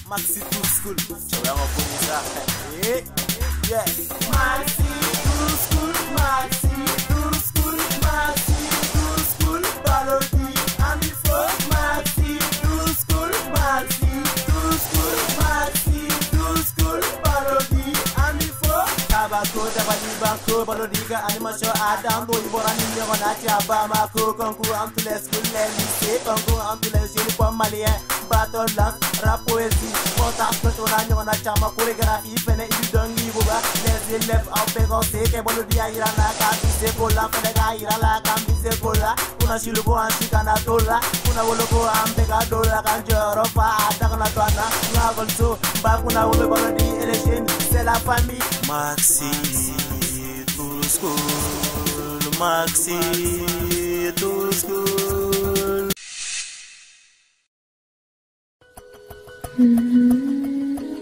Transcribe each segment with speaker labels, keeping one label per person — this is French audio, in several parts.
Speaker 1: Maxi Too School. Tu vas reconnaître ça. Yeah. Maxi Too School, Maxi Too School, Maxi Too School, parodie. And il faut Maxi Too School, Maxi Too School, Maxi Too School, parodie. And il faut Tabako, Tabani Banco, parodie, animation Adam, Boy, Borani, Leonati, Abamako, concours entre les schools, les lycées, concours entre les uniformes maliens. Battle dance, rap poésie, contact on a chama chorégraphie, fene idongi buba, les élèves en pégoncé, que bon dia ira la kabise kola, fene ga ira la kabise kola, una shilugo an shikana tola, una wologo an pega dola, kanjoro fa atakana toana, na golso, bakuna wolo balodi election, c'est la famille. Maxi Too School, Maxi Too School.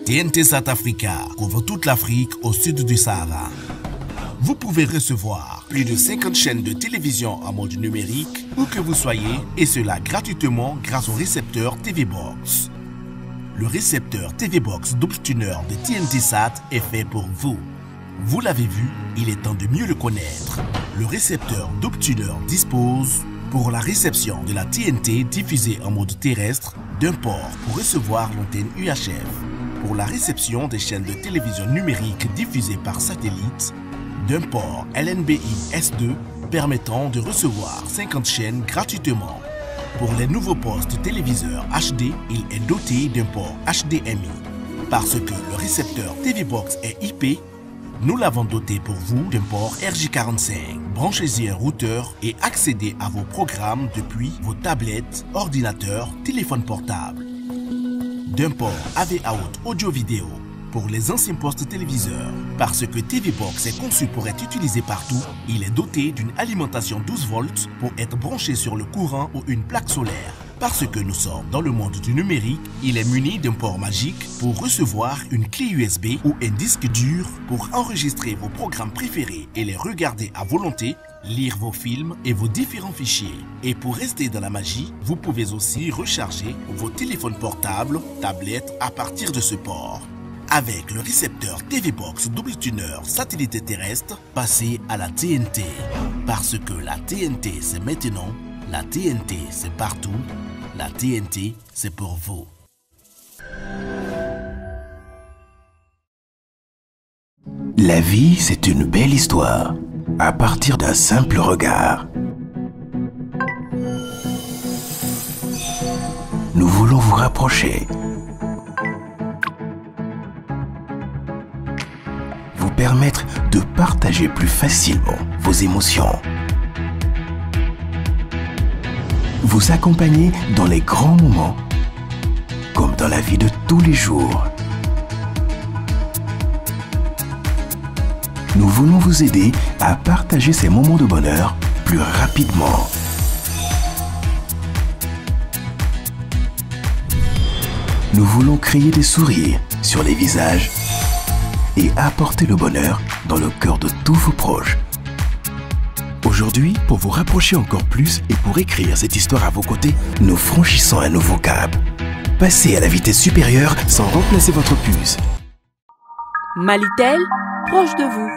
Speaker 2: TNT South Africa couvre toute l'Afrique au sud du Sahara. Vous pouvez recevoir plus de 50 chaînes de télévision en mode numérique où que vous soyez, et cela gratuitement grâce au récepteur TV Box. Le récepteur TV Box double tuner de TNT Sat est fait pour vous. Vous l'avez vu, il est temps de mieux le connaître. Le récepteur double tuner dispose pour la réception de la TNT diffusée en mode terrestre d'un port pour recevoir l'antenne UHF, pour la réception des chaînes de télévision numérique diffusées par satellite, d'un port LNBI S2 permettant de recevoir 50 chaînes gratuitement. Pour les nouveaux postes téléviseurs HD, il est doté d'un port HDMI. Parce que le récepteur TV Box est IP, nous l'avons doté pour vous d'un port RJ45. Branchez-y un routeur et accédez à vos programmes depuis vos tablettes, ordinateurs, téléphones portables. D'un port AV Out audio-vidéo pour les anciens postes téléviseurs. Parce que TV Box est conçu pour être utilisé partout, il est doté d'une alimentation 12 volts pour être branché sur le courant ou une plaque solaire. Parce que nous sommes dans le monde du numérique, il est muni d'un port magique pour recevoir une clé USB ou un disque dur pour enregistrer vos programmes préférés et les regarder à volonté, lire vos films et vos différents fichiers. Et pour rester dans la magie, vous pouvez aussi recharger vos téléphones portables, tablettes à partir de ce port. Avec le récepteur TV Box double tuner satellite terrestre, passez à la TNT. Parce que la TNT c'est maintenant, la TNT c'est partout, la TNT c'est pour vous.
Speaker 3: La vie c'est une belle histoire, à partir d'un simple regard. Nous voulons vous rapprocher, vous permettre de partager plus facilement vos émotions, vous accompagner dans les grands moments comme dans la vie de tous les jours. Nous voulons vous aider à partager ces moments de bonheur plus rapidement. Nous voulons créer des sourires sur les visages et apporter le bonheur dans le cœur de tous vos proches. Aujourd'hui, pour vous rapprocher encore plus et pour écrire cette histoire à vos côtés, nous franchissons un nouveau cap. Passez à la vitesse supérieure sans remplacer votre puce.
Speaker 4: Malitel, proche de vous.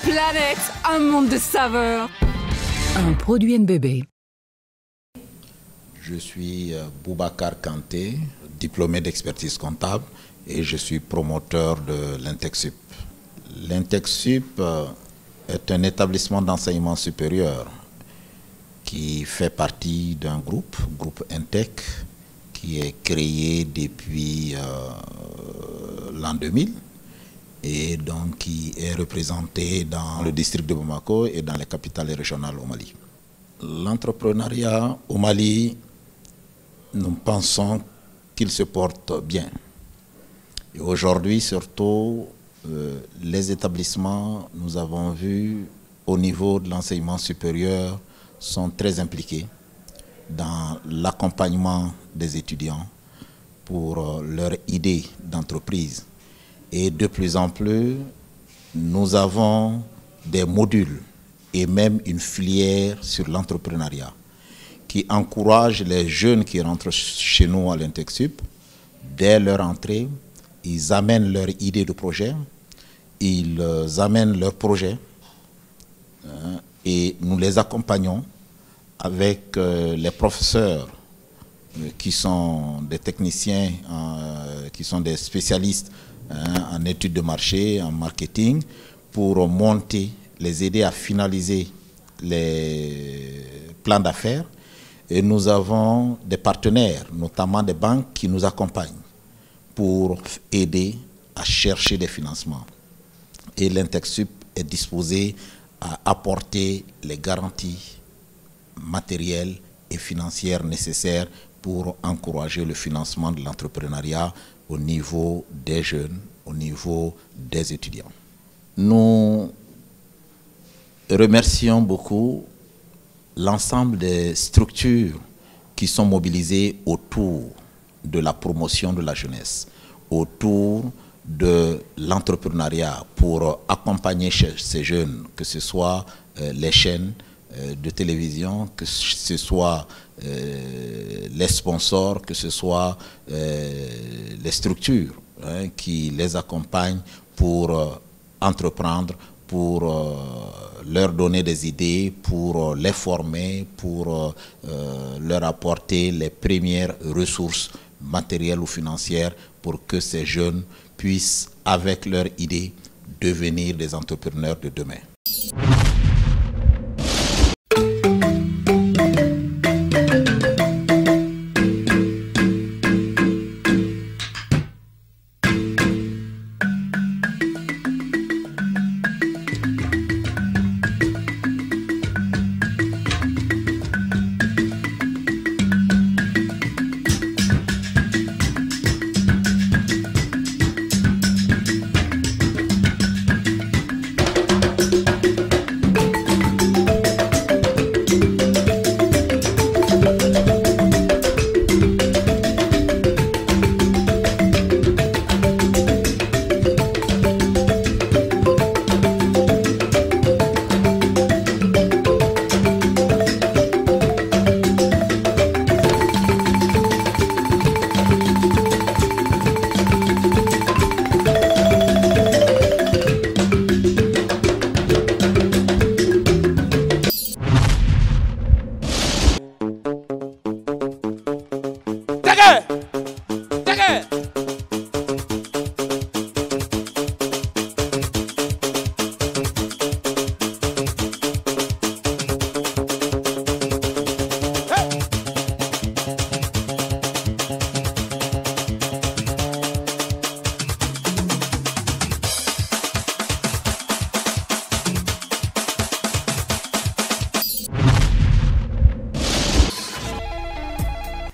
Speaker 5: Planète, un monde de saveurs.
Speaker 4: Un produit NBB.
Speaker 6: Je suis Boubacar Kanté, diplômé d'expertise comptable et je suis promoteur de l'Intexsup. L'Intexsup est un établissement d'enseignement supérieur qui fait partie d'un groupe Intec, qui est créé depuis l'an 2000 et donc qui est représenté dans le district de Bamako et dans les capitales régionales au Mali. L'entrepreneuriat au Mali, nous pensons qu'il se porte bien. Et aujourd'hui, surtout, les établissements, nous avons vu, au niveau de l'enseignement supérieur, sont très impliqués dans l'accompagnement des étudiants pour leur idée d'entreprise. Et de plus en plus, nous avons des modules et même une filière sur l'entrepreneuriat qui encourage les jeunes qui rentrent chez nous à l'Intecsup. Dès leur entrée, ils amènent leur idée de projet, ils amènent leur projet et nous les accompagnons avec les professeurs qui sont des techniciens, qui sont des spécialistes en études de marché, en marketing, pour monter, les aider à finaliser les plans d'affaires. Et nous avons des partenaires, notamment des banques, qui nous accompagnent pour aider à chercher des financements. Et l'Intecsup est disposé à apporter les garanties matérielles et financières nécessaires pour encourager le financement de l'entrepreneuriat au niveau des jeunes, au niveau des étudiants. Nous remercions beaucoup l'ensemble des structures qui sont mobilisées autour de la promotion de la jeunesse, autour de l'entrepreneuriat pour accompagner ces jeunes, que ce soit les chaînes de télévision, que ce soit les sponsors, que ce soit les structures qui les accompagnent pour entreprendre, pour leur donner des idées, pour les former, pour leur apporter les premières ressources matérielles ou financières pour que ces jeunes puissent, avec leurs idées, devenir des entrepreneurs de demain.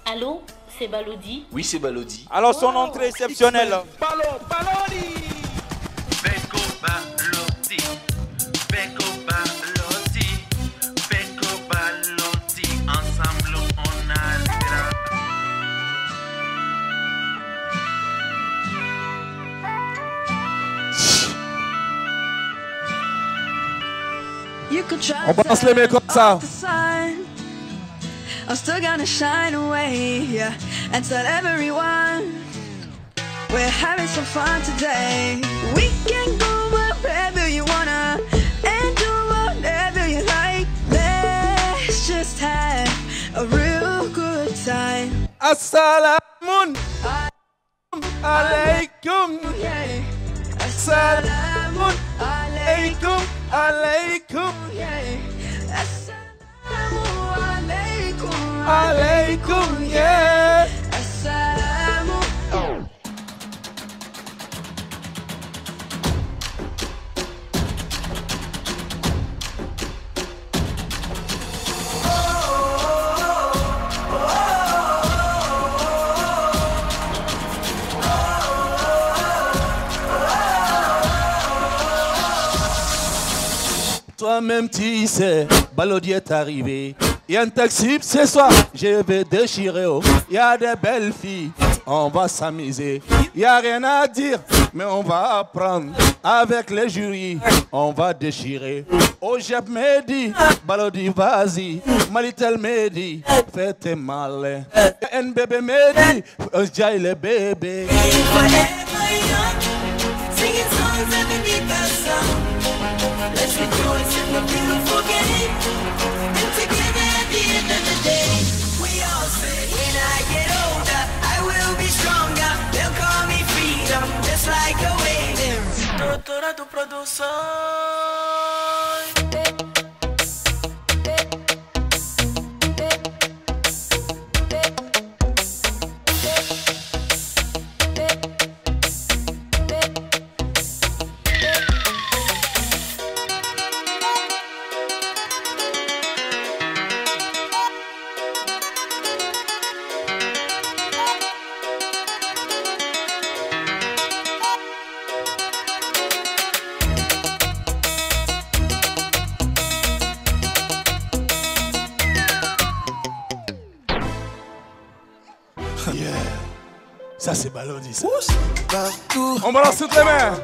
Speaker 7: Allô, c'est Balodi.
Speaker 8: Oui, c'est Balodi.
Speaker 1: Alors son entrée exceptionnelle.
Speaker 8: Balodi. Beko Balodi. Beko Balodi. Beko Balodi. Ensemble, on a l'air.
Speaker 1: On balance les mains comme ça.
Speaker 9: I'm still gonna shine away, yeah, and tell everyone we're having some fun today. We can go wherever you wanna and do whatever you like. Let's just have a real good time.
Speaker 1: Assalamun alaikum. Assalamun alaikum. Alaikum. Alaikum, yeah.
Speaker 9: Assalamu.
Speaker 10: Toi-même tu sais, Balodi est arrivé. Il y a un taxi ce soir, je vais déchirer. Il y a des belles filles, on va s'amuser. Il n'y a rien à dire, mais on va apprendre. Avec les jurys, on va déchirer. Oh, Jeb Mehdi, Balodi vas-y. Malitel Mehdi, fais tes malins. NBB Mehdi, Jai le bébé.
Speaker 9: Singing songs underneath the sun. Let's rejoice in the beautiful game. And together at the end of the day, we all say, when I get older, I will be stronger. They'll call me freedom, just like a waiting. Doutora do produção.
Speaker 10: Ça c'est Balodi ça.
Speaker 11: Partout.
Speaker 10: On balance toutes les mains.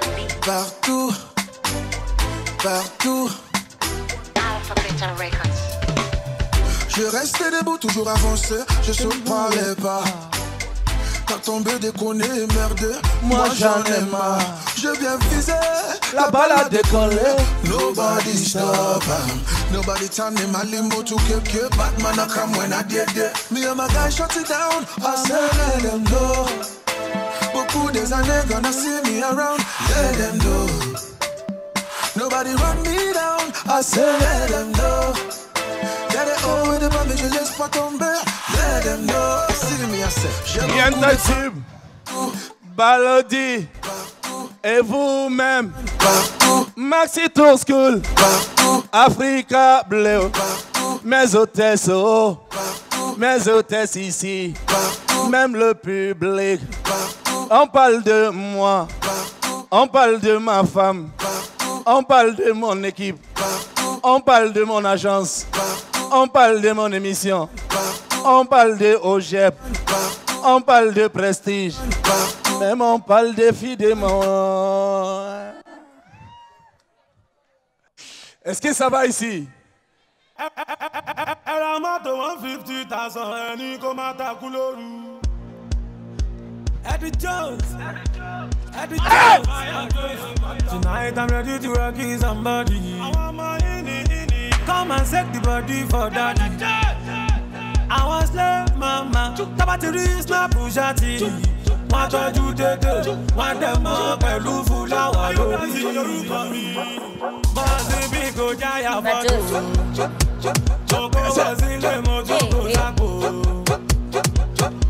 Speaker 11: Partout. Partout. Je restais debout, toujours avancé. Je saute pas les pas. Quand tombé, déconné, merde. Moi j'en ai marre. Je viens viser.
Speaker 10: La balle a décollé.
Speaker 11: Nobody stop. Nobody turn in my limbo to kick. Batman I come when I did it. Me and my guys shut it down. I said let them know. Beaucoup des années gonna see me around. Let them know. Nobody run me down. I said let them know. Yeah, they all the bomb, je laisse pas tomber. Let them know. See me, I said.
Speaker 10: Bien Taxib, Balodi, et vous-même, Maxi Tour School, Africa Bleu, mes hôtesses, oh, mes hôtesses ici, même le public. On parle de moi, on parle de ma femme, on parle de mon équipe, on parle de mon agence, on parle de mon émission, on parle de OGEP, on parle de prestige, même on parle de filles de mon... Est-ce que ça va ici?
Speaker 1: Eddie Jones. Eddie Jones. Tonight I'm ready to rock somebody. Come and set the body for daddy. I was slave mama. Tabatiri snap pushati. Wọ́n tọ́jú tètè. Wọ́n dẹ̀ mọ́ pẹ̀lú fúláwà lórí. Bọ́sì bí kò jáyà fọ́tò. Joko bọ́sì lè mọ joko sápò.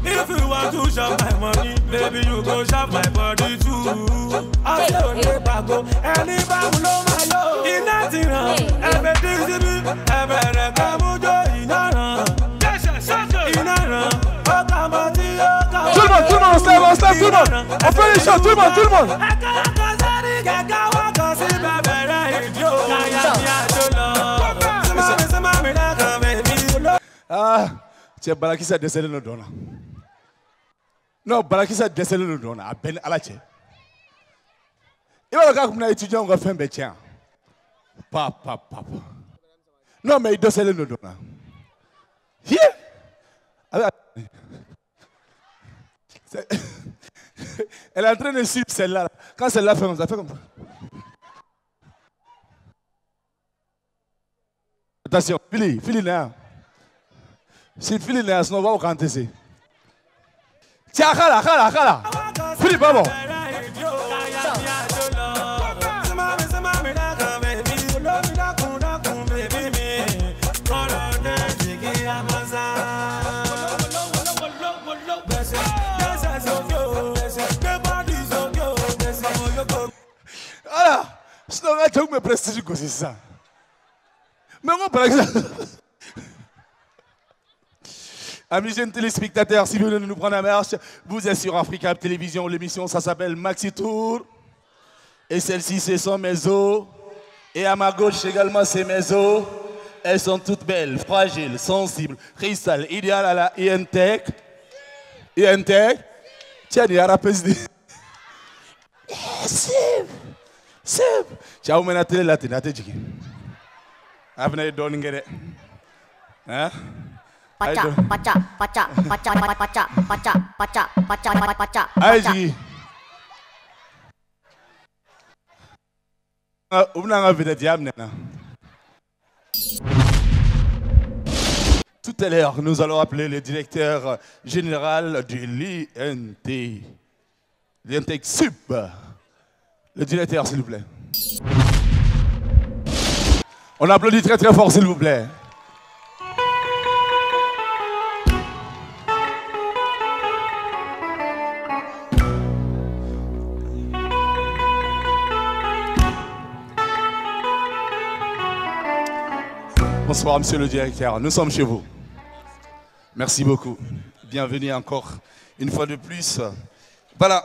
Speaker 1: If you want to shop my money, baby, you go shop my body too. I say only bago, any bago lo my lo. Iná ti ràn, ẹ̀bẹ̀ tí sí bí, ẹ̀bẹ̀ rẹ̀ ká mú jó iná ràn. Iná ràn, ó kà mọ́ tí ó kà mọ́.
Speaker 10: Tout le monde, on se lève, tout le monde. On fait les choses, tout le monde, tout le monde.
Speaker 1: Ẹ̀ka sẹ́ni kẹ̀kẹ́ wọ́n kàn sí bẹ̀bẹ̀ rẹ̀ ìdí ó káyà ní àjò lọ. Símọ́ mi lẹ́kàn bẹ̀bí.
Speaker 10: Ah, tiens, Balakissa décédé nos dons là. Non, Balakissa décédé nos dons là. À Ben Alache. Il va le gars comme un étudiant, on va faire un bétien. Papa. Non, mais il décédé nos dons là. Elle est en train de suivre celle-là. Quand celle-là fait comme ça, fait comme ça. Attention, Philly là. Si Philly là, sinon on va vous canter ici. Tiens, khala. Philly, pas bon. Voilà. Sinon, on va te me prestiger comme ça. Mais moi, par exemple. Amis jeunes téléspectateurs, si vous voulez nous prendre la marche, vous êtes sur Africa Télévision. L'émission, ça s'appelle Maxi Tour. Et celle-ci, ce sont mes Et à ma gauche également, c'est mes os. Elles sont toutes belles, fragiles, sensibles, cristal, idéal à la INTEC. INTEC. Tiens, il y a la PSD. Sib. Tiens, on m'a dit la télé, la télé. Avenue de Doningere. Hein?
Speaker 12: Pacha.
Speaker 10: Aïe, tout à l'heure, nous allons appeler le directeur général du l'INT. L'INTEC Sup. Le directeur, s'il vous plaît. On applaudit très très fort, s'il vous plaît. Bonsoir, monsieur le directeur. Nous sommes chez vous. Merci beaucoup. Bienvenue encore une fois de plus. Voilà,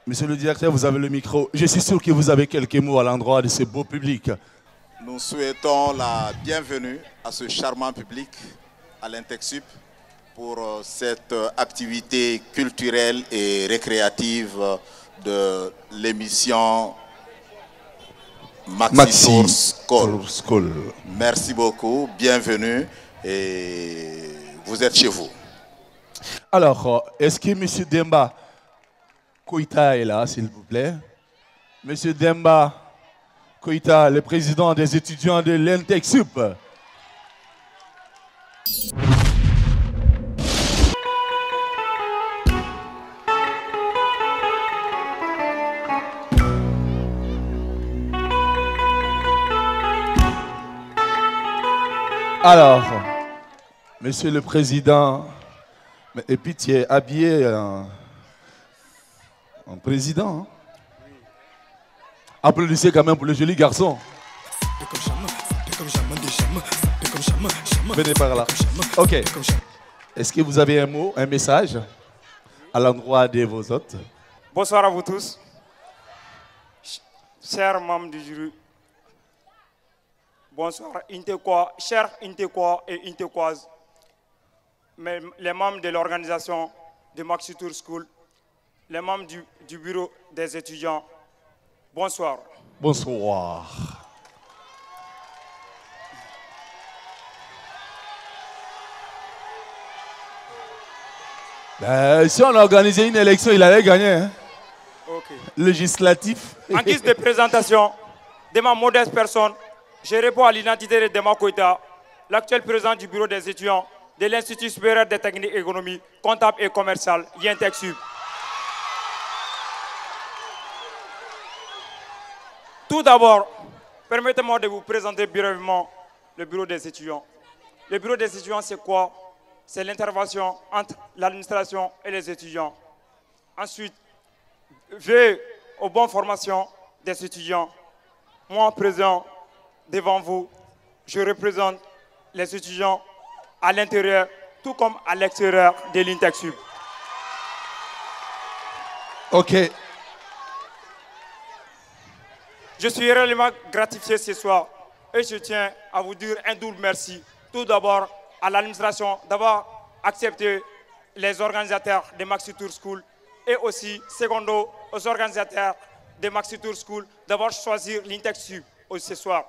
Speaker 10: monsieur le directeur, vous avez le micro. Je suis sûr que vous avez quelques mots à l'endroit de ce beau public.
Speaker 6: Nous souhaitons la bienvenue à ce charmant public, à l'INTEC Sup, pour cette activité culturelle et récréative de l'émission Maxi Tour School. Merci beaucoup, bienvenue et vous êtes chez vous.
Speaker 10: Alors, est-ce que M. Demba Koïta est là, s'il vous plaît? M. Demba Koïta, le président des étudiants de l'INTEC Sup. Alors, monsieur le président, et puis tu es habillé en président. Hein? Applaudissez quand même pour le joli garçon. Venez par là. Ok. Est-ce que vous avez un mot, un message à l'endroit de vos hôtes?
Speaker 13: Bonsoir à vous tous. Chers membres du jury. Bonsoir, chers Intécois et Intécoises, les membres de l'organisation de Maxi Tour School, les membres du bureau des étudiants, bonsoir.
Speaker 10: Bonsoir. Si on a organisé une élection, il allait gagner. Hein?
Speaker 13: Okay.
Speaker 10: Législatif.
Speaker 13: En guise de présentation de ma modeste personne, je réponds à l'identité de Demba Koïta, l'actuel président du bureau des étudiants de l'Institut supérieur des techniques économiques, comptables et commerciales, l'INTEC Sup. Tout d'abord, permettez-moi de vous présenter brièvement le bureau des étudiants. Le bureau des étudiants, c'est quoi? C'est l'intervention entre l'administration et les étudiants. Ensuite, veille aux bonnes formations des étudiants. Moi, présent devant vous, je représente les étudiants à l'intérieur, tout comme à l'extérieur de l'INTEC Sup.
Speaker 10: Ok.
Speaker 13: Je suis réellement gratifié ce soir et je tiens à vous dire un double merci. Tout d'abord à l'administration d'avoir accepté les organisateurs de Maxi Tour School et aussi, secondo, aux organisateurs de Maxi Tour School d'avoir choisi l'INTEC Sup ce soir.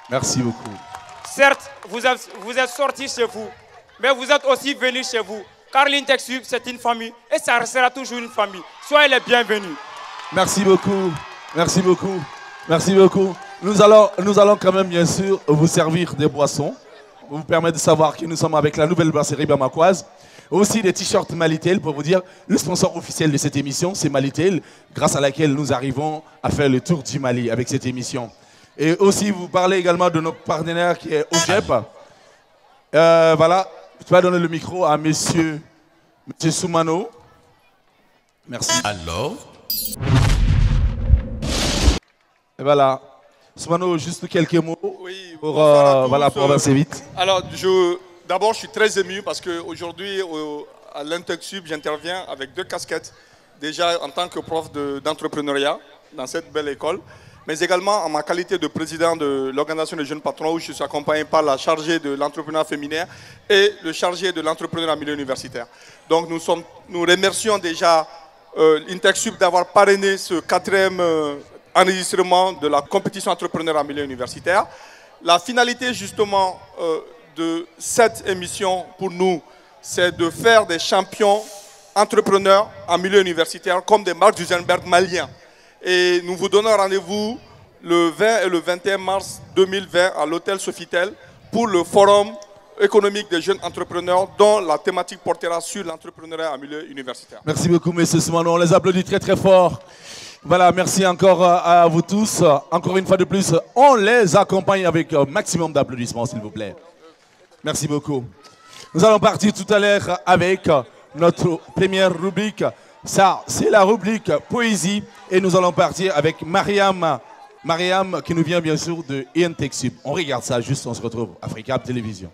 Speaker 10: Merci beaucoup.
Speaker 13: Certes, vous êtes sortis chez vous, mais vous êtes aussi venus chez vous. Car l'INTEC Sup, c'est une famille et ça restera toujours une famille. Soyez les bienvenus.
Speaker 10: Merci beaucoup. Merci beaucoup. Merci beaucoup. Nous allons quand même, bien sûr, vous servir des boissons. Pour vous permettre de savoir que nous sommes avec la nouvelle brasserie bamakoise. Aussi des t-shirts Malitel pour vous dire le sponsor officiel de cette émission, c'est Malitel, grâce à laquelle nous arrivons à faire le tour du Mali avec cette émission. Et aussi, vous parlez également de notre partenaire qui est OGEP. Voilà, tu vas donner le micro à monsieur Soumano. Merci.
Speaker 2: Alors?
Speaker 10: Et voilà. Soumano, juste quelques mots pour, voilà, pour avancer vite.
Speaker 14: Alors, d'abord, je suis très ému parce qu'aujourd'hui, à l'INTEC Sup, j'interviens avec deux casquettes. Déjà en tant que prof d'entrepreneuriat dans cette belle école. mais également en ma qualité de président de l'organisation des jeunes patrons, où je suis accompagné par la chargée de l'entrepreneuriat féminin et le chargé de l'entrepreneuriat en milieu universitaire. Donc nous remercions déjà Intexsup d'avoir parrainé ce 4e enregistrement de la compétition entrepreneur en milieu universitaire. La finalité justement de cette émission pour nous, c'est de faire des champions entrepreneurs en milieu universitaire comme des Mark Zuckerberg maliens. Et nous vous donnons rendez-vous le 20 et le 21 mars 2020 à l'hôtel Sofitel pour le forum économique des jeunes entrepreneurs dont la thématique portera sur l'entrepreneuriat en milieu universitaire.
Speaker 10: Merci beaucoup, messieurs Simon. On les applaudit très très fort. Voilà, merci encore à vous tous. Encore une fois de plus, on les accompagne avec un maximum d'applaudissements, s'il vous plaît. Merci beaucoup. Nous allons partir tout à l'heure avec notre première rubrique. Ça, c'est la rubrique Poésie. Et nous allons partir avec Mariam qui nous vient bien sûr de Intexsup. On regarde ça juste, on se retrouve Africa Télévision.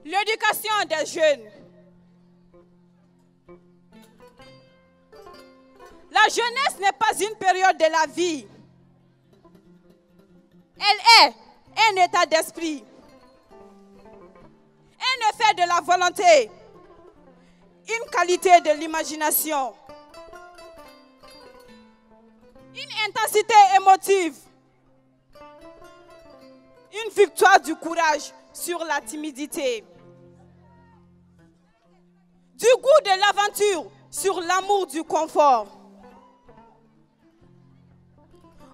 Speaker 12: L'éducation des jeunes. La jeunesse n'est pas une période de la vie. Elle est un état d'esprit, un effet de la volonté, une qualité de l'imagination, une intensité émotive, une victoire du courage sur la timidité, du goût de l'aventure sur l'amour du confort.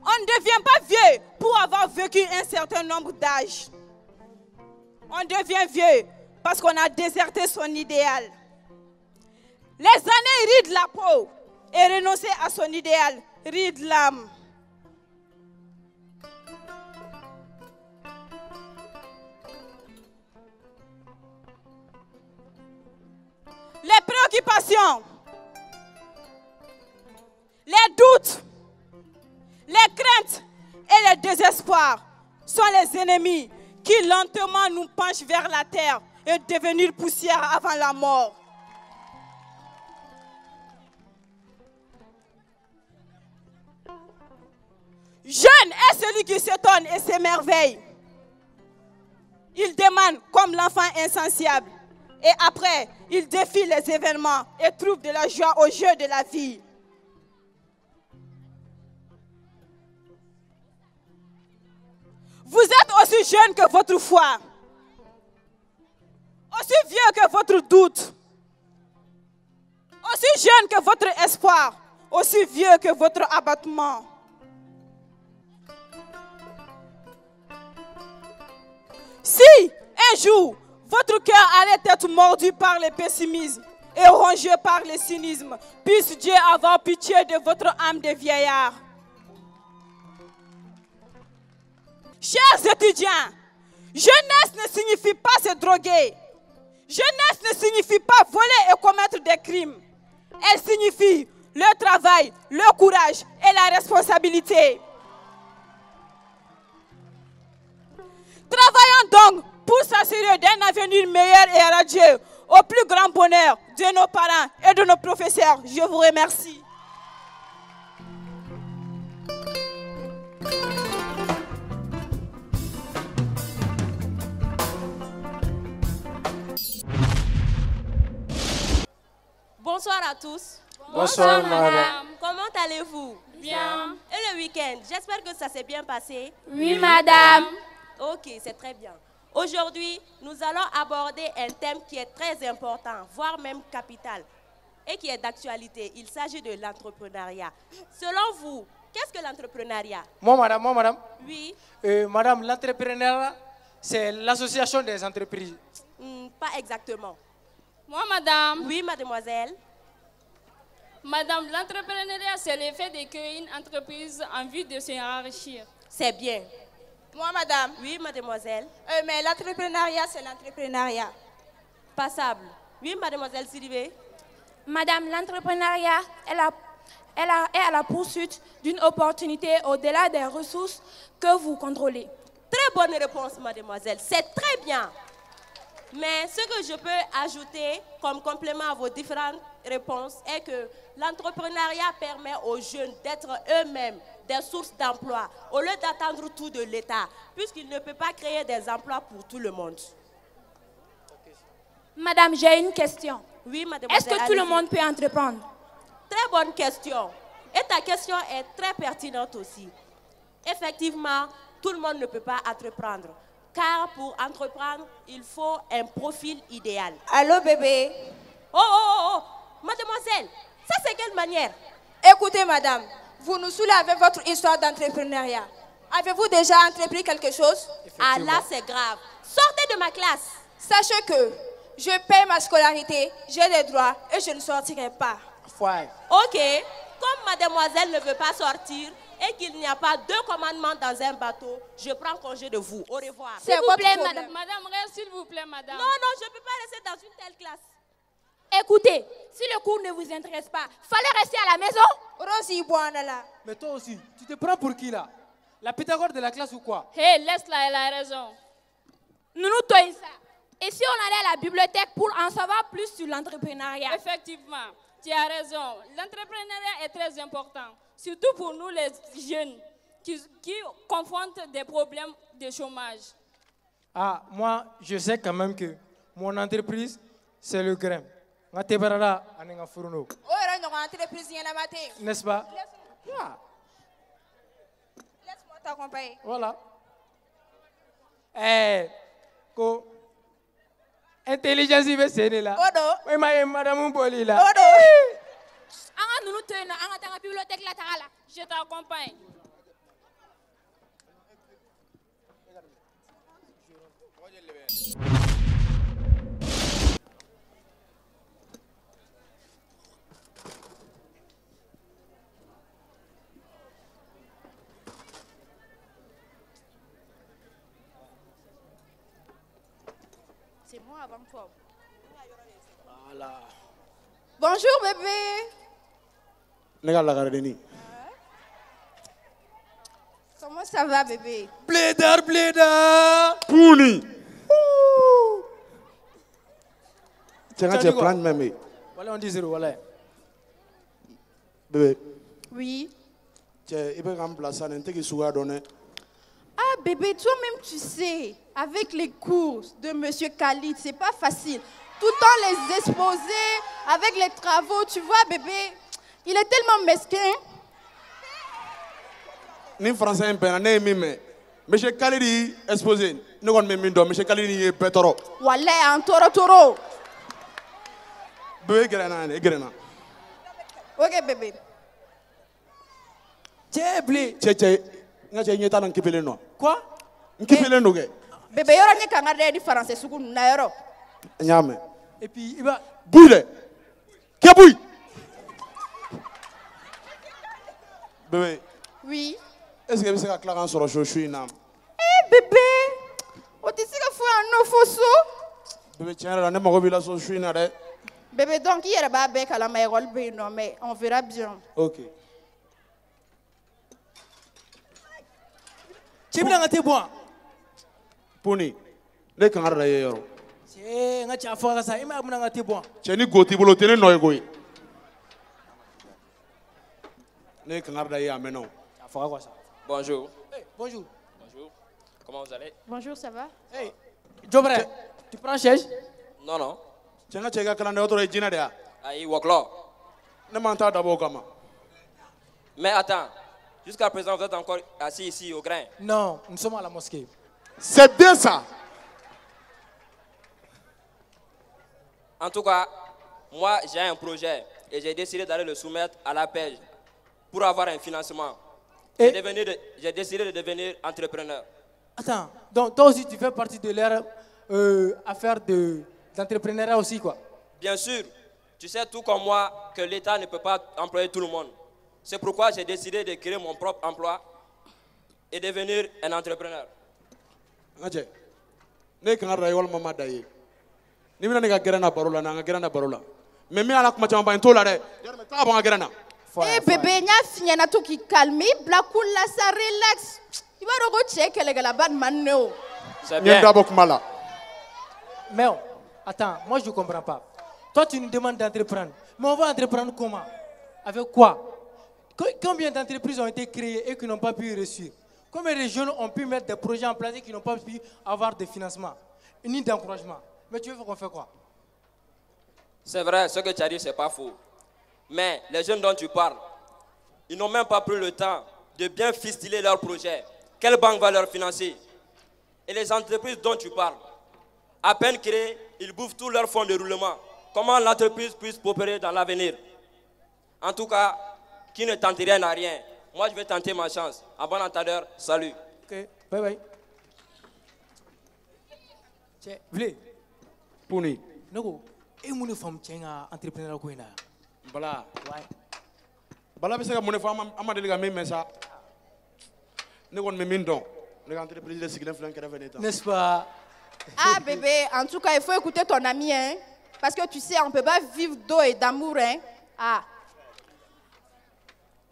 Speaker 12: On ne devient pas vieux pour avoir vécu un certain nombre d'âges. On devient vieux parce qu'on a déserté son idéal. Les années rident la peau et renoncer à son idéal ride l'âme. Les préoccupations, les doutes, les craintes et les désespoirs sont les ennemis qui lentement nous penchent vers la terre et devenir poussière avant la mort. Jeune est celui qui s'étonne et s'émerveille. Il demande comme l'enfant insatiable. Et après, il défie les événements et trouve de la joie au jeu de la vie. Vous êtes aussi jeune que votre foi, aussi vieux que votre doute, aussi jeune que votre espoir, aussi vieux que votre abattement. Si un jour votre cœur allait être mordu par le pessimisme et rongé par le cynisme, puisse Dieu avoir pitié de votre âme de vieillard. Chers étudiants, jeunesse ne signifie pas se droguer. Jeunesse ne signifie pas voler et commettre des crimes. Elle signifie le travail, le courage et la responsabilité. Travaillons donc pour s'assurer d'un avenir meilleur et radieux au plus grand bonheur de nos parents et de nos professeurs. Je vous remercie.
Speaker 15: Bonsoir à tous.
Speaker 16: Bonsoir, madame.
Speaker 15: Comment allez-vous?
Speaker 16: Bien.
Speaker 15: Et le week-end, j'espère que ça s'est bien passé.
Speaker 16: Oui, madame.
Speaker 15: Ok, c'est très bien. Aujourd'hui, nous allons aborder un thème qui est très important, voire même capital, et qui est d'actualité. Il s'agit de l'entrepreneuriat. Selon vous, qu'est-ce que l'entrepreneuriat?
Speaker 16: Moi, madame.
Speaker 15: Oui.
Speaker 16: Madame, l'entrepreneuriat, c'est l'association des entreprises.
Speaker 15: Pas exactement.
Speaker 17: Moi, madame.
Speaker 15: Oui, mademoiselle.
Speaker 17: Madame, l'entrepreneuriat, c'est le fait de créer une entreprise en vue de s'enrichir.
Speaker 15: C'est bien.
Speaker 12: Moi, madame.
Speaker 15: Oui, mademoiselle.
Speaker 12: Mais l'entrepreneuriat, c'est l'entrepreneuriat.
Speaker 15: Passable. Oui, mademoiselle Sylvie.
Speaker 18: Madame, l'entrepreneuriat est à la poursuite d'une opportunité au-delà des ressources que vous contrôlez.
Speaker 15: Très bonne réponse, mademoiselle. C'est très bien. Mais ce que je peux ajouter comme complément à vos différentes réponses est que l'entrepreneuriat permet aux jeunes d'être eux-mêmes des sources d'emploi au lieu d'attendre tout de l'État, puisqu'il ne peut pas créer des emplois pour tout le monde.
Speaker 18: Madame, j'ai une question.
Speaker 15: Oui, mademoiselle.
Speaker 18: Est-ce que tout le monde peut entreprendre?
Speaker 15: Très bonne question. Et ta question est très pertinente aussi. Effectivement, tout le monde ne peut pas entreprendre. Car pour entreprendre, il faut un profil idéal.
Speaker 12: Allô, bébé?
Speaker 15: Oh, mademoiselle, ça c'est quelle manière?
Speaker 12: Écoutez, madame, vous nous saoulez avec votre histoire d'entrepreneuriat. Avez-vous déjà entrepris quelque chose?
Speaker 15: Ah là, c'est grave. Sortez de ma classe.
Speaker 12: Sachez que je paie ma scolarité, j'ai des droits et je ne sortirai pas.
Speaker 15: Ok, comme mademoiselle ne veut pas sortir et qu'il n'y a pas deux commandements dans un bateau, je prends congé de vous. Au revoir.
Speaker 17: S'il vous plaît, madame. Madame, reste, s'il vous plaît, madame.
Speaker 15: Non, je ne peux pas rester dans une telle classe.
Speaker 18: Écoutez, si le cours ne vous intéresse pas, fallait rester à la maison.
Speaker 12: Rosie Boanala.
Speaker 16: Mais toi aussi, tu te prends pour qui là? La Pythagore de la classe ou quoi?
Speaker 17: Hé, laisse-la, elle a raison.
Speaker 18: Nous toyons ça. Et si on allait à la bibliothèque pour en savoir plus sur l'entrepreneuriat?
Speaker 17: Effectivement, tu as raison. L'entrepreneuriat est très important. Surtout pour nous les jeunes qui confrontent des problèmes de chômage.
Speaker 16: Ah, moi, je sais quand même que mon entreprise, c'est le grain. N'est-ce pas?
Speaker 12: Laisse-moi t'accompagner.
Speaker 16: Voilà. Intelligence, c'est là. Oui, madame Mboli là.
Speaker 17: Je t'accompagne.
Speaker 12: C'est moi avant toi.
Speaker 10: Voilà.
Speaker 12: Bonjour bébé. Comment ça va bébé?
Speaker 10: Blédard. Pouni. Tiens, tu prends même.
Speaker 16: Voilà, on dit 0, voilà.
Speaker 10: Bébé.
Speaker 12: Oui.
Speaker 10: Il peut remplacer un truc qui soit donné.
Speaker 12: Ah bébé, toi-même tu sais, avec les cours de Monsieur Khalid, c'est pas facile. Tout le temps les exposer, avec les travaux, tu vois bébé, il est tellement mesquin.
Speaker 10: Ni français un peu, né mime. Monsieur Khalid exposé, nous on met mindo, Monsieur Khalid est pétro.
Speaker 12: Wallah, un toro.
Speaker 10: Bébé grena.
Speaker 12: Ok bébé.
Speaker 10: Tiens, blé. Tiens. Quoi?
Speaker 12: Bébé, il y a des français sur le
Speaker 16: et puis, il va.
Speaker 10: Bouille. Qui bouille? Bébé.
Speaker 12: Oui.
Speaker 10: Est-ce que vous avez claqué sur le chouchou?
Speaker 12: Eh bébé, on te dit qu'il faut un ofoso.
Speaker 10: Bébé, tiens, on est mort de la chouchou.
Speaker 12: Bébé, donc il y a pas bec à la maison, mais on verra bien.
Speaker 10: Ok.
Speaker 16: Tu es bien bois.
Speaker 10: Puni. Les camarades d'ailleurs.
Speaker 16: C'est un petit affaire ça. Il m'a amené bois.
Speaker 10: Tu es ni goti bolo tene noyegoi. Les camarades d'ailleurs maintenant.
Speaker 16: Affaire quoi ça?
Speaker 19: Bonjour.
Speaker 16: Hey, bonjour.
Speaker 19: Bonjour. Comment vous allez?
Speaker 12: Bonjour, ça va?
Speaker 16: Hey, Jobre, tu prends chaise?
Speaker 19: Non.
Speaker 10: Tu as checké quand on est autour de Gina derrière.
Speaker 19: Aïe, Waklo.
Speaker 10: Ne m'entends d'abord comment?
Speaker 19: Mais attends. Jusqu'à présent, vous êtes encore assis ici au grain?
Speaker 16: Non, nous sommes à la mosquée.
Speaker 10: C'est bien ça.
Speaker 19: En tout cas, moi, j'ai un projet et j'ai décidé d'aller le soumettre à la pêche pour avoir un financement. J'ai décidé de devenir entrepreneur.
Speaker 16: Attends, donc toi aussi, tu fais partie de leur affaire d'entrepreneuriat aussi, quoi?
Speaker 19: Bien sûr. Tu sais tout comme moi que l'État ne peut pas employer tout le monde. C'est pourquoi j'ai décidé de créer mon propre emploi et devenir un entrepreneur.
Speaker 10: Aje, ne kan ra yol mama daye. Ni mina ne ga gerana barola na ga gerana barola. Mais me ala kuma chamba ntola de. Yer me ta ba gerana.
Speaker 12: Eh bébé, nya fnya na to ki calme, blakoul la ça relax. Il va rego check les gars la bad man no.
Speaker 19: C'est bien.
Speaker 10: Ni d'abord kuma la.
Speaker 16: Mais oh, attends, moi je ne comprends pas. Toi, tu nous demandes d'entreprendre. Mais on va entreprendre comment? Avec quoi? Combien d'entreprises ont été créées et qui n'ont pas pu réussir? Combien de jeunes ont pu mettre des projets en place et qui n'ont pas pu avoir de financement ni d'encouragement? Mais tu veux qu'on fait quoi?
Speaker 19: C'est vrai, ce que tu as dit, ce n'est pas faux. Mais les jeunes dont tu parles, ils n'ont même pas pris le temps de bien ficeler leur projet. Quelle banque va leur financer? Et les entreprises dont tu parles, à peine créées, ils bouffent tous leurs fonds de roulement. Comment l'entreprise puisse prospérer dans l'avenir? En tout cas, qui ne tente rien n'a rien. Moi, je vais tenter ma chance. À bon entendeur, salut.
Speaker 16: Ok, bye bye. Tiens, Vlé.
Speaker 10: Pouni.
Speaker 16: Nogo, et mon femme tient entrepreneur quoi?
Speaker 10: Bala. Ouais. Bala, parce que mon femme a demandé de me ça. Ne connais même donc. Les entreprises de cycle flanc qui revenaient.
Speaker 16: N'est-ce pas?
Speaker 12: Ah bébé, en tout cas, il faut écouter ton ami, hein. Parce que tu sais, on ne peut pas vivre d'eau et d'amour, hein. Ah.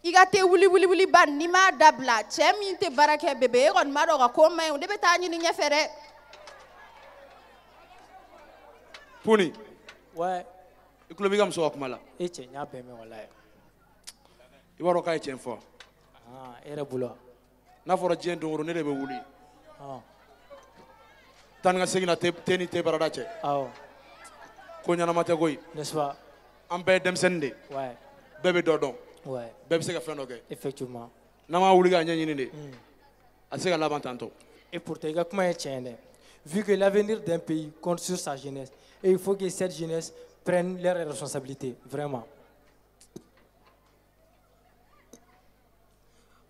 Speaker 12: Igate wuli ban nima dabla chemi te barake bébé on maro ga ko may on debe tani ni ñafere.
Speaker 10: Pouni.
Speaker 16: Ouais.
Speaker 10: Ikulo bigam so akmala.
Speaker 16: E che nya be me wallahi.
Speaker 10: Iwaro kay chen fo.
Speaker 16: Ah, era bulo.
Speaker 10: Na foro jen do ne rebe wuli.
Speaker 16: Ah.
Speaker 10: Tan nga segina teni te barada che.
Speaker 16: Ah.
Speaker 10: Ko nyana mate goy.
Speaker 16: N'est-ce pas?
Speaker 10: Ambe dem sende.
Speaker 16: Ouais.
Speaker 10: Bébé dodon.
Speaker 16: Ouais.
Speaker 10: Effectivement.
Speaker 16: Et pourtant, vu que l'avenir d'un pays compte sur sa jeunesse, et il faut que cette jeunesse prenne leurs responsabilités, vraiment.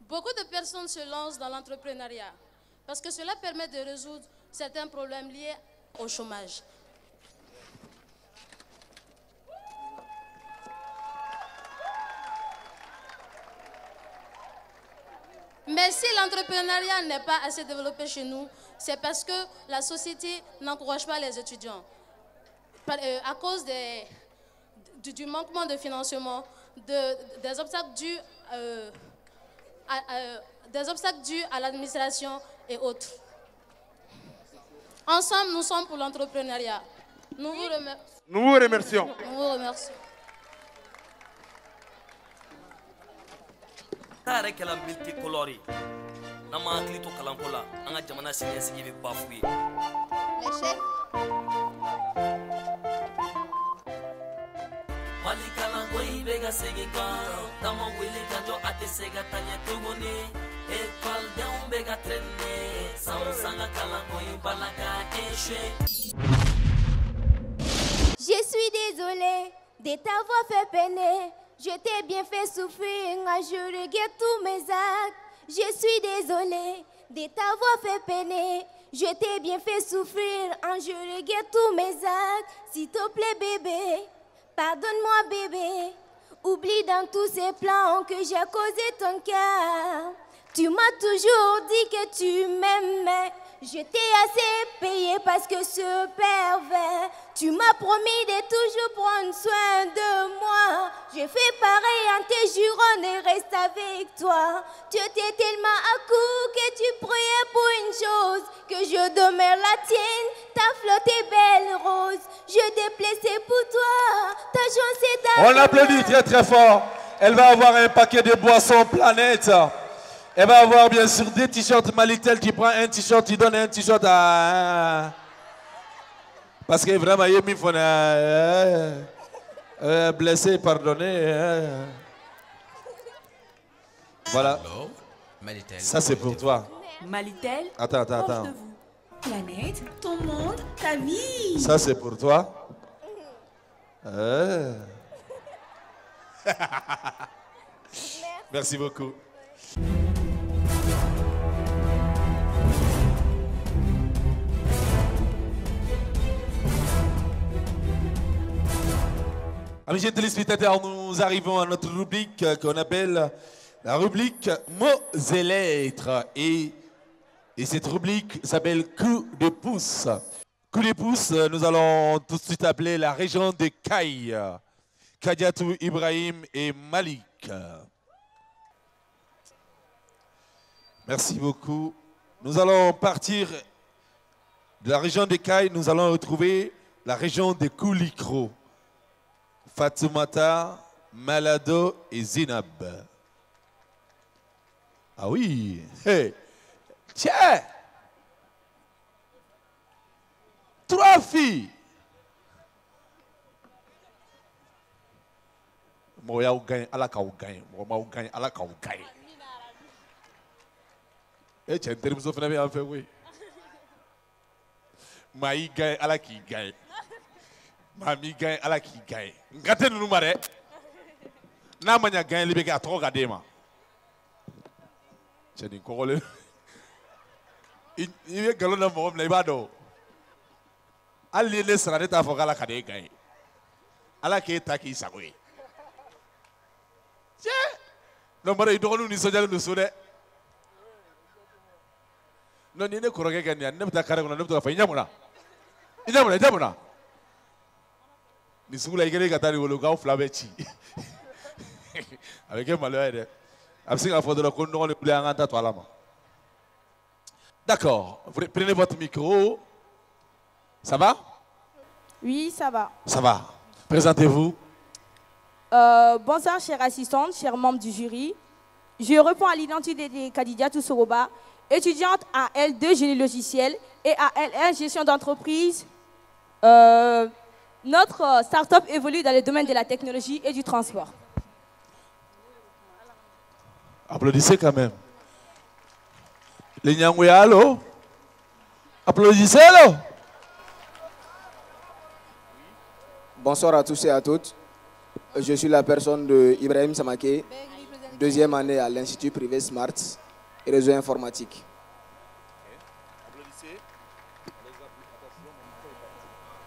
Speaker 20: Beaucoup de personnes se lancent dans l'entrepreneuriat parce que cela permet de résoudre certains problèmes liés au chômage. Mais si l'entrepreneuriat n'est pas assez développé chez nous, c'est parce que la société n'encourage pas les étudiants. À cause du manquement de financement, des obstacles dus à l'administration et autres. Ensemble, nous sommes pour l'entrepreneuriat. Nous vous remercions.
Speaker 10: Nous vous remercions.
Speaker 20: Nous vous remercions.
Speaker 21: Tare kalam multicolori nama klito kalam kola anga jamana sine sigi be bafuye
Speaker 12: les chefs
Speaker 21: wali kalam koi bega segi ka tamo wili kanjo ate sega tanya tugoni e pal down bega trenne sanga kalam koi balaka échec.
Speaker 22: Je suis désolée de t'avoir fait peiner. Je t'ai bien fait souffrir, je regrette tous mes actes. Je suis désolée de t'avoir fait peiner. Je t'ai bien fait souffrir, je regrette tous mes actes. S'il te plaît bébé, pardonne-moi bébé. Oublie dans tous ces plans que j'ai causé ton cœur. Tu m'as toujours dit que tu m'aimais. Je t'ai assez payé parce que ce pervers, tu m'as promis de toujours prendre soin de moi. Je fais pareil en te jurant de rester avec toi. Tu étais tellement à court que tu priais pour une chose, que je demeure la tienne. Ta flotte est belle rose, je déplaçais pour toi. Ta chance est d'amour.
Speaker 10: On l'applaudit très très fort. Elle va avoir un paquet de boissons Planète. Elle va avoir bien sûr des t-shirts Malitel. Tu prends un t-shirt, tu donnes un t-shirt à... Parce que vraiment, il faut blessé, pardonné. Voilà. Ça, c'est pour toi.
Speaker 4: Malitel.
Speaker 10: Attends.
Speaker 4: Planète, ton monde, ta vie.
Speaker 10: Ça, c'est pour toi. Merci beaucoup. Amis téléspectateurs, nous arrivons à notre rubrique qu'on appelle la rubrique mots et lettres. Et cette rubrique s'appelle Coup de pouce. Coup de pouce, nous allons tout de suite appeler la région de Caille. Kadiatou, Ibrahim et Malik. Merci beaucoup. Nous allons partir De la région de Caille, nous allons retrouver la région de Koulikro. Fatoumata, Malado et Zinab. Ah oui. Hey. Tiens. 3 filles. Moi, je gagne à la gagne. Moi, je gagne à la gagne. Et tu as un terme de fait en fait, oui. Maï gagne à la qui gagne. Mami gagne à la qui gagne. Gâtez nous marre. Na manya gagne libé à trop regarder ma. C'est une corole. Il est galon na mo na ibado. Ali le sera ta foga la kade gagne. Ala ke ta ki sagwe. Tiens. Non mara idonu ni soja no sode. Non ni ne koroge gagne ne ta kare ko na ne ta fa nyamuna. Inyamuna. Ni sugula igere katari wolo ga flabe chi. Avec un malheur. D'accord. Prenez votre micro. Ça va?
Speaker 12: Oui, ça va.
Speaker 10: Ça va. Présentez-vous.
Speaker 12: Bonsoir, chère assistante, chers membres du jury. Je réponds à l'identité de Khadija Toussoroba, étudiante à L2 génie logiciel et à L1 gestion d'entreprise. Notre start-up évolue dans le domaine de la technologie et du transport.
Speaker 10: Applaudissez quand même. Les Nyangouya, allô? Applaudissez, allô?
Speaker 3: Bonsoir à tous et à toutes. Je suis la personne de Ibrahim Samake, 2e année à l'Institut privé Smart et réseau informatique.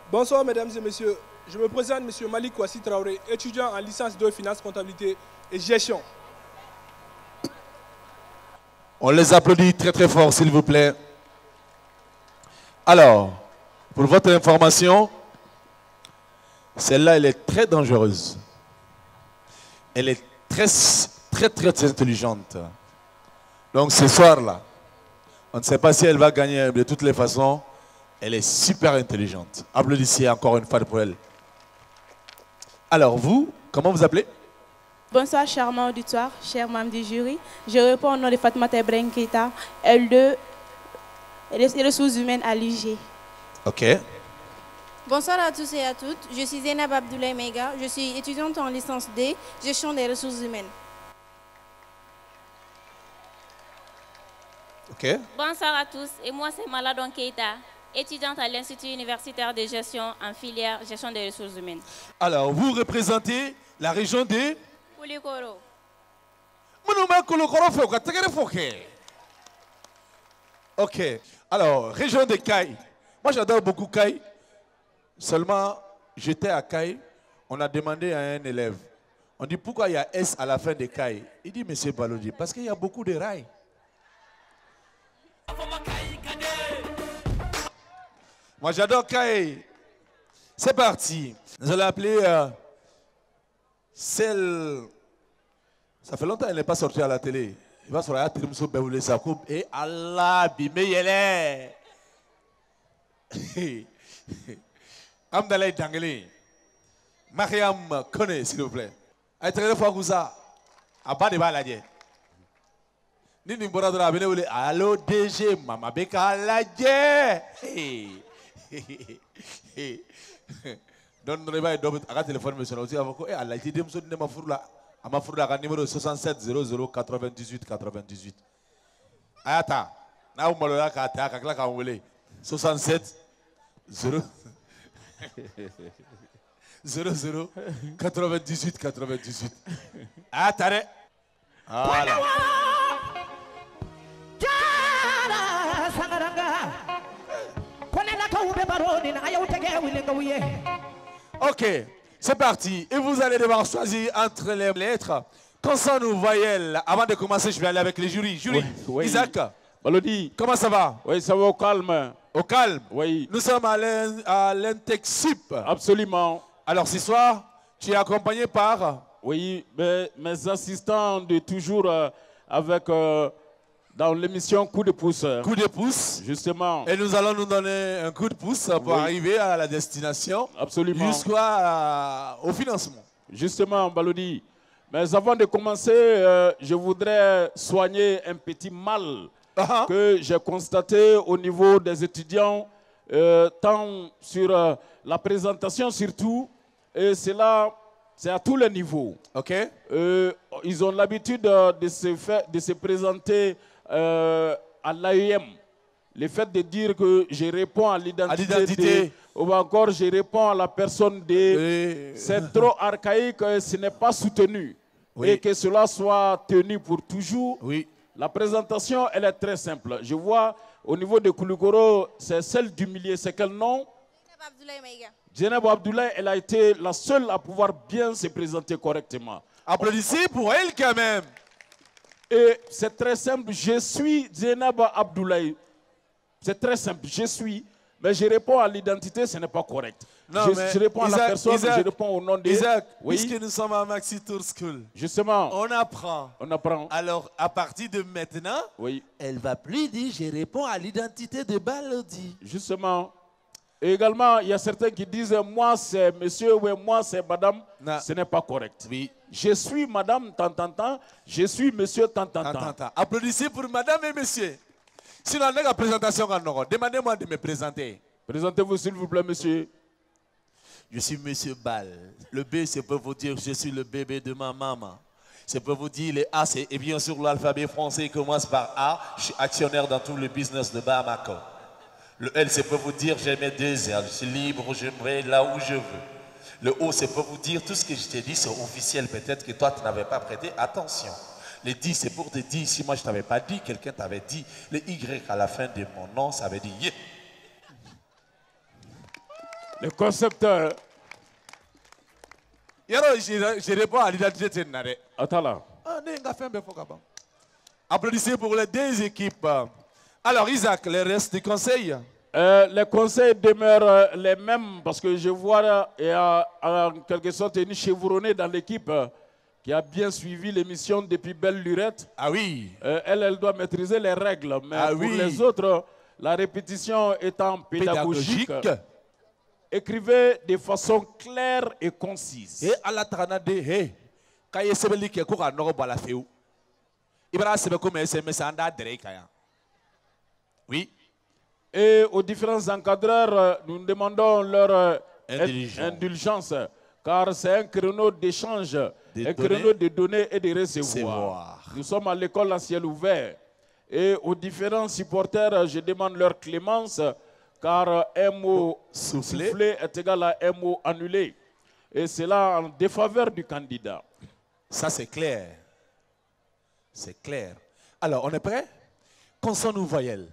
Speaker 5: Bonsoir mesdames et messieurs. Je me présente M. Malik Kouassi Traoré, étudiant en licence de finance, comptabilité et gestion.
Speaker 10: On les applaudit très très fort, s'il vous plaît. Alors, pour votre information, celle-là, elle est très dangereuse. Elle est très intelligente. Donc ce soir-là, on ne sait pas si elle va gagner de toutes les façons. Elle est super intelligente. Applaudissez encore une fois pour elle. Alors vous, comment vous appelez?
Speaker 23: Bonsoir, charmant auditoire, chers membres du jury. Je réponds au nom de Fatoumata Ibrahim Keita, L2, et ressources humaines à l'UG.
Speaker 10: Ok.
Speaker 22: Bonsoir à tous et à toutes. Je suis Zainab Abdoulaye Mega. Je suis étudiante en licence D, gestion des ressources humaines.
Speaker 10: Ok.
Speaker 24: Bonsoir à tous. Et moi, c'est Maladon Keita, étudiante à l'Institut universitaire de gestion en filière gestion des ressources humaines.
Speaker 10: Alors, vous représentez la région de
Speaker 24: Koulikoro.
Speaker 10: Ok. Alors, région de Caille. Moi, j'adore beaucoup Caille. Seulement, j'étais à Caille. On a demandé à un élève. On dit, pourquoi il y a S à la fin de Caille? Il dit, monsieur Balodi, parce qu'il y a beaucoup de rails. Moi, j'adore Caille. C'est parti. Nous allons appeler celle... Ça fait longtemps qu'elle n'est pas sortie à la télé. Il va sur la Trimso Bevoulé Sakoub et Allah Bimeyele. Amdalay Dangele. Mariam Kone, s'il vous plaît. Aïe, très fois que ça. Abba de Baladje. Nini Boradra Benevoulé. Allo DG, Mama Beka Ladje. Donc, on va à téléphone, monsieur. Aussi, avocat, et à la TDM, so de ma fourla. À ma fourla, numéro 67 00 98 98. Ayata. Na umalola ka ta ka ka wele. 67 0 00 98 98. Ayata. Voilà. Ok, c'est parti. Et vous allez devoir choisir entre les lettres. Consonnes ou voyelles. Avant de commencer, je vais aller avec les jurys. Jury,
Speaker 25: oui.
Speaker 10: Isaac.
Speaker 25: Balodi.
Speaker 10: Comment ça va?
Speaker 25: Oui, ça va au calme.
Speaker 10: Au calme?
Speaker 25: Oui.
Speaker 10: Nous sommes à l'Intexup.
Speaker 25: Absolument.
Speaker 10: Alors ce soir, tu es accompagné par?
Speaker 25: Oui, mes assistants de toujours avec dans l'émission Coup de pouce.
Speaker 10: Coup de pouce.
Speaker 25: Justement.
Speaker 10: Et nous allons nous donner un coup de pouce pour arriver à la destination.
Speaker 25: Absolument.
Speaker 10: Jusqu'au financement.
Speaker 25: Justement, Balodi. Mais avant de commencer, je voudrais soigner un petit mal que j'ai constaté au niveau des étudiants, tant sur la présentation surtout, et cela, c'est à tous les niveaux. Ils ont l'habitude de se présenter à l'AEM. Le fait de dire que je réponds à l'identité ou encore je réponds à la personne de... C'est trop archaïque, ce n'est pas soutenu. Et que cela soit tenu pour toujours. La présentation, elle est très simple. Je vois au niveau de Koulikoro, c'est celle du milieu. C'est quel nom? Djeneb Abdoulaye, elle a été la seule à pouvoir bien se présenter correctement.
Speaker 10: Applaudissez pour elle quand même.
Speaker 25: Et c'est très simple. Je suis Djeneb Abdoulaye. C'est très simple. Je suis. Mais je réponds à l'identité, ce n'est pas correct.
Speaker 10: Non,
Speaker 25: je réponds à la personne, je réponds au nom de...
Speaker 10: Isaac,
Speaker 25: oui.
Speaker 10: puisque nous sommes à Maxi Tour School,
Speaker 25: justement,
Speaker 10: on apprend.
Speaker 25: On apprend.
Speaker 10: Alors, à partir de maintenant,
Speaker 25: oui.
Speaker 10: Elle va plus dire « je réponds à l'identité de Balodi ».
Speaker 25: Justement. Et également, il y a certains qui disent « moi c'est monsieur » ou « moi c'est madame ». Ce n'est pas correct.
Speaker 10: Oui.
Speaker 25: Je suis madame tant, je suis monsieur tant.
Speaker 10: Applaudissez pour madame et monsieur. Sinon, on a la présentation. Demandez-moi de me présenter.
Speaker 25: Présentez-vous s'il vous plaît, monsieur.
Speaker 10: Je suis monsieur Bal. Le B, c'est pour vous dire que je suis le bébé de ma maman. C'est pour vous dire, les A, c'est et bien sûr l'alphabet français commence par A. Je suis actionnaire dans tout le business de Bamako. Le L, c'est pour vous dire, j'ai mes désirs. Je suis libre, je vais là où je veux. Le O, c'est pour vous dire, tout ce que je t'ai dit, c'est officiel. Peut-être que toi, tu n'avais pas prêté attention. Le D, c'est pour te dire, si moi je ne t'avais pas dit, quelqu'un t'avait dit. Le Y à la fin de mon nom, ça veut dire yeah.
Speaker 25: Le concepteur.
Speaker 10: Je réponds à l'identité de Nare.
Speaker 25: Attends là.
Speaker 10: Applaudissez pour les deux équipes. Alors, Isaac, le reste du conseil?
Speaker 25: Les conseils demeurent les mêmes parce que je vois il y a en quelque sorte une chevronnée dans l'équipe qui a bien suivi l'émission depuis belle lurette.
Speaker 10: Ah oui.
Speaker 25: Elle doit maîtriser les règles. Mais pour les autres, la répétition étant pédagogique. Écrivez de façon claire et concise.
Speaker 10: Et à la tranade, quand il se dit que quoi n'aura pas la féou. Il va se comme SMS en d'adresse. Oui.
Speaker 25: Et aux différents encadreurs, nous demandons leur indulgence, car c'est un créneau d'échange, un créneau de donner et de recevoir. Nous sommes à l'école à ciel ouvert. Et aux différents supporters, je demande leur clémence, car un mot soufflé est égal à un mot annulé. Et c'est là en défaveur du candidat.
Speaker 10: Ça, c'est clair. C'est clair. Alors, on est prêt? Consonne ou voyelle?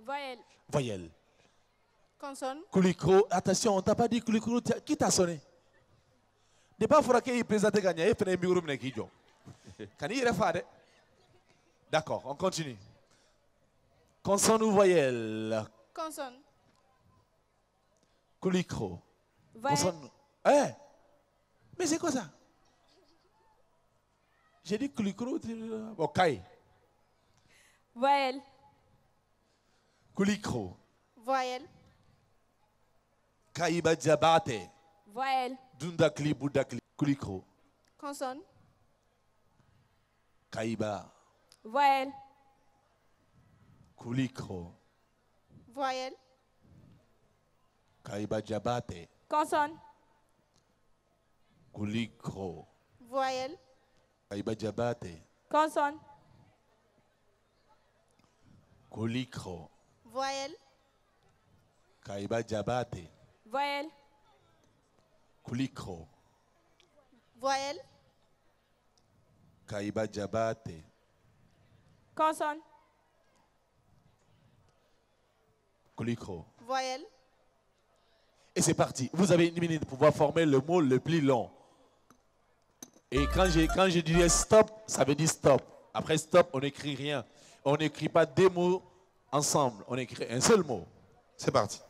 Speaker 23: Voyelle.
Speaker 10: Voyelle.
Speaker 23: Consonne.
Speaker 10: Koulikro. Attention, on ne t'a pas dit Koulikro. Qui t'a sonné? De pas faut qu'il présente gagner. Il fait un bureau de Kijo. Quand il est fait. D'accord, on continue. Consonne ou voyelle?
Speaker 23: Consonne.
Speaker 10: Koulikro.
Speaker 23: Voyelle.
Speaker 10: Consonne. Eh? Mais c'est quoi ça? J'ai dit Koulikro. Ok.
Speaker 23: Voyelle.
Speaker 10: Koulikro.
Speaker 23: Voyelle.
Speaker 10: Kaiba Diabate.
Speaker 23: Voyelle.
Speaker 10: Dundakli Boudakli. Koulikro.
Speaker 23: Consonne.
Speaker 10: Kaiba.
Speaker 23: Voyelle.
Speaker 10: Koulikro.
Speaker 23: Voyelle.
Speaker 10: Kaiba Diabate.
Speaker 23: Consonne.
Speaker 10: Koulikro.
Speaker 23: Voyelle.
Speaker 10: Kaiba Diabate.
Speaker 23: Consonne.
Speaker 10: Koulikro.
Speaker 23: Voyelle.
Speaker 10: Kaiba Diabate.
Speaker 23: Voyelle.
Speaker 10: Koulikro.
Speaker 23: Voyelle.
Speaker 10: Kaiba Diabate.
Speaker 23: Consonne.
Speaker 10: Koulikro.
Speaker 23: Voyelle.
Speaker 10: Et c'est parti. Vous avez une minute pour pouvoir former le mot le plus long. Et quand je dirais stop, ça veut dire stop. Après stop, on n'écrit rien. On n'écrit pas deux mots ensemble. On écrit un seul mot. C'est parti.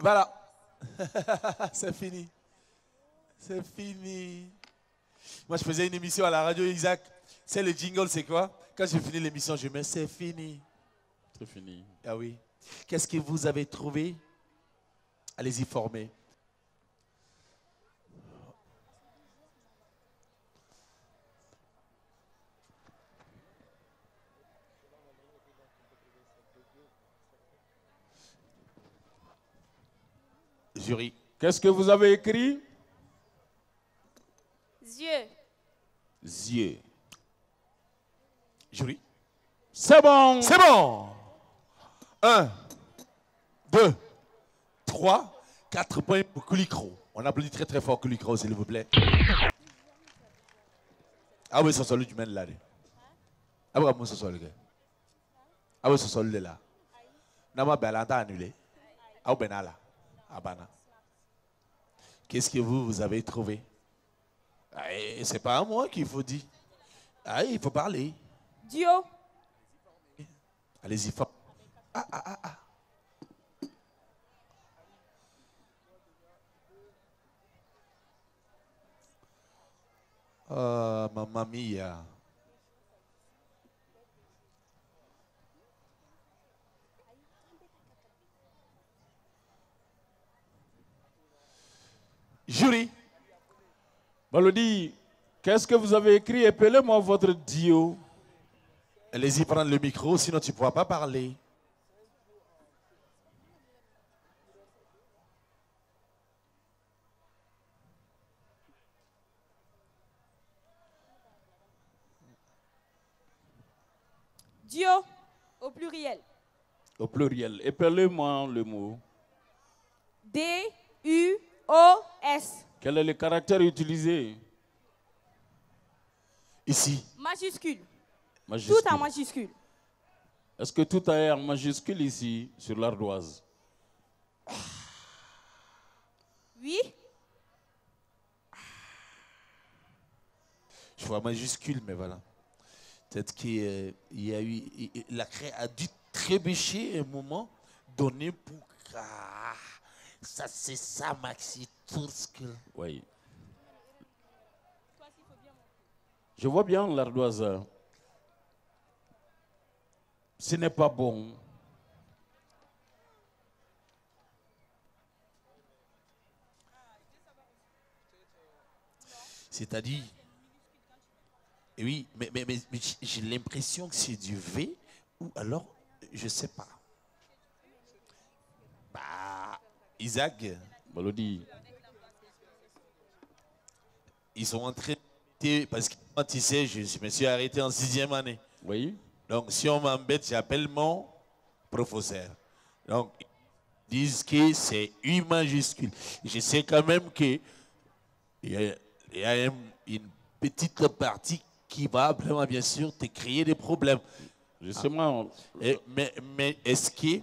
Speaker 10: Voilà. C'est fini. C'est fini. Moi, je faisais une émission à la radio, Isaac. C'est le jingle, c'est quoi? Quand j'ai fini l'émission, je mets c'est fini.
Speaker 25: C'est fini.
Speaker 10: Ah oui. Qu'est-ce que vous avez trouvé? Allez-y, formez. Jury.
Speaker 25: Qu'est-ce que vous avez écrit?
Speaker 24: Yeux.
Speaker 25: Yeux.
Speaker 10: Jury.
Speaker 25: C'est bon.
Speaker 10: C'est bon. 1, 2, 3, 4 points pour Kulikro. On applaudit très très fort Kulikro, s'il vous plaît. Ah oui, c'est celui du mène là. Ah oui, c'est celui là. Ah oui, c'est celui là. Nama Belanda annulé. Ah oui, Benala. Abana. Qu'est-ce que vous avez trouvé? C'est pas à moi qu'il faut dire. Ah, il faut parler.
Speaker 12: Dio.
Speaker 10: Allez-y, fort. Ah. Oh, mamma mia. Jury.
Speaker 25: Balodi, qu'est-ce que vous avez écrit? Appelez-moi votre Dio.
Speaker 10: Allez-y prendre le micro, sinon tu ne pourras pas parler.
Speaker 12: Dio, au pluriel.
Speaker 25: Au pluriel. Appelez-moi le mot.
Speaker 12: D-U-O-S.
Speaker 25: Quel est le caractère utilisé?
Speaker 10: Ici.
Speaker 12: Majuscule.
Speaker 25: Majuscule.
Speaker 12: Tout en majuscule.
Speaker 25: Est-ce que tout est en majuscule ici, sur l'ardoise?
Speaker 12: Oui.
Speaker 10: Je vois majuscule, mais voilà. Peut-être qu'il y a eu... La craie a dû trébucher un moment donné pour... Ah, ça, c'est ça, Maxi Tursk.
Speaker 25: Oui. Je vois bien l'ardoise. Ce n'est pas bon.
Speaker 10: C'est-à-dire... Oui, mais j'ai l'impression que c'est du V ou alors, je ne sais pas. Bah, Isaac,
Speaker 25: Balodi.
Speaker 10: Ils sont entrés, parce que moi, tu sais, je me suis arrêté en 6e année.
Speaker 25: Oui.
Speaker 10: Donc, si on m'embête, j'appelle mon professeur. Donc, ils disent que c'est U majuscule. Je sais quand même qu'il y a une petite partie qui va vraiment, bien sûr, te créer des problèmes.
Speaker 25: Justement.
Speaker 10: Mais est-ce que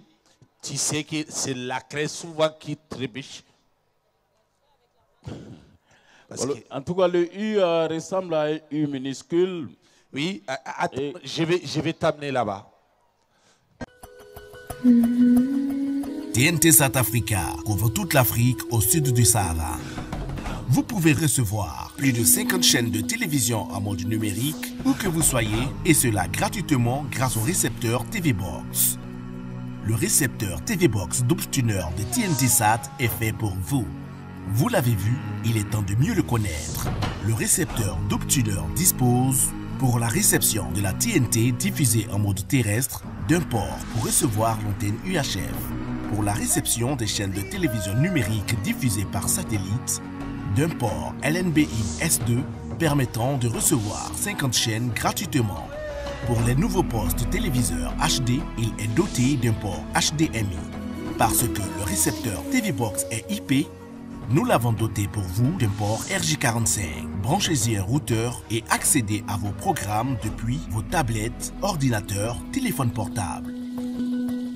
Speaker 10: tu sais que c'est la craie souvent qui trébuche?
Speaker 25: En tout cas, le U ressemble à un U minuscule.
Speaker 10: Oui, attends, je vais t'amener là-bas.
Speaker 2: TNT South Africa couvre toute l'Afrique au sud du Sahara. Vous pouvez recevoir plus de 50 chaînes de télévision en mode numérique, où que vous soyez, et cela gratuitement grâce au récepteur TV Box. Le récepteur TV Box double tuner de TNT Sat est fait pour vous. Vous l'avez vu, il est temps de mieux le connaître. Le récepteur double tuner dispose, pour la réception de la TNT diffusée en mode terrestre, d'un port pour recevoir l'antenne UHF, pour la réception des chaînes de télévision numérique diffusées par satellite, d'un port LNBI S2 permettant de recevoir 50 chaînes gratuitement. Pour les nouveaux postes téléviseurs HD, il est doté d'un port HDMI. Parce que le récepteur TV Box est IP, nous l'avons doté pour vous d'un port RJ45. Branchez-y un routeur et accédez à vos programmes depuis vos tablettes, ordinateurs, téléphones portables.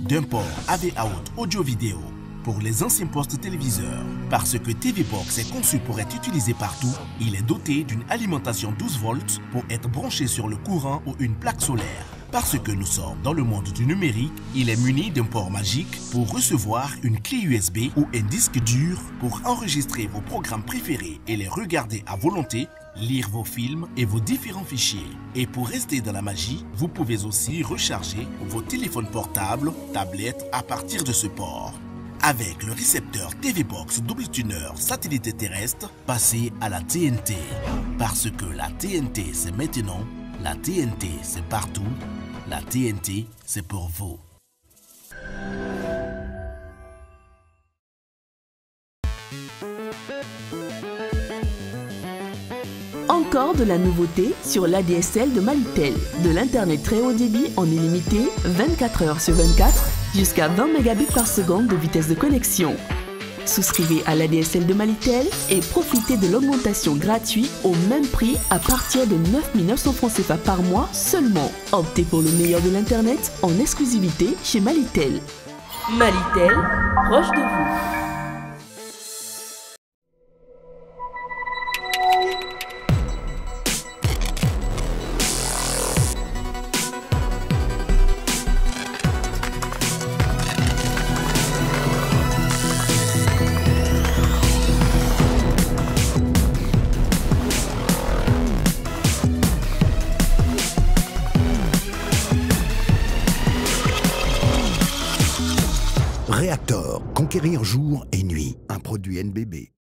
Speaker 2: D'un port AV Out audio-vidéo pour les anciens postes téléviseurs. Parce que TV Box est conçu pour être utilisé partout, il est doté d'une alimentation 12 volts pour être branché sur le courant ou une plaque solaire. Parce que nous sommes dans le monde du numérique, il est muni d'un port magique pour recevoir une clé USB ou un disque dur pour enregistrer vos programmes préférés et les regarder à volonté, lire vos films et vos différents fichiers. Et pour rester dans la magie, vous pouvez aussi recharger vos téléphones portables, tablettes à partir de ce port. Avec le récepteur TV Box double tuner satellite terrestre, passez à la TNT. Parce que la TNT c'est maintenant, la TNT c'est partout, la TNT c'est pour vous.
Speaker 1: Encore de la nouveauté sur l'ADSL de Malitel. De l'internet très haut débit en illimité 24 heures sur 24 jusqu'à 20 mégabits par seconde de vitesse de connexion. Souscrivez à l'ADSL de Malitel et profitez de l'augmentation gratuite au même prix à partir de 9 900 francs CFA par mois seulement. Optez pour le meilleur de l'internet en exclusivité chez Malitel. Malitel, proche de vous.
Speaker 7: Reactor, conquérir jour et nuit, un produit NBB.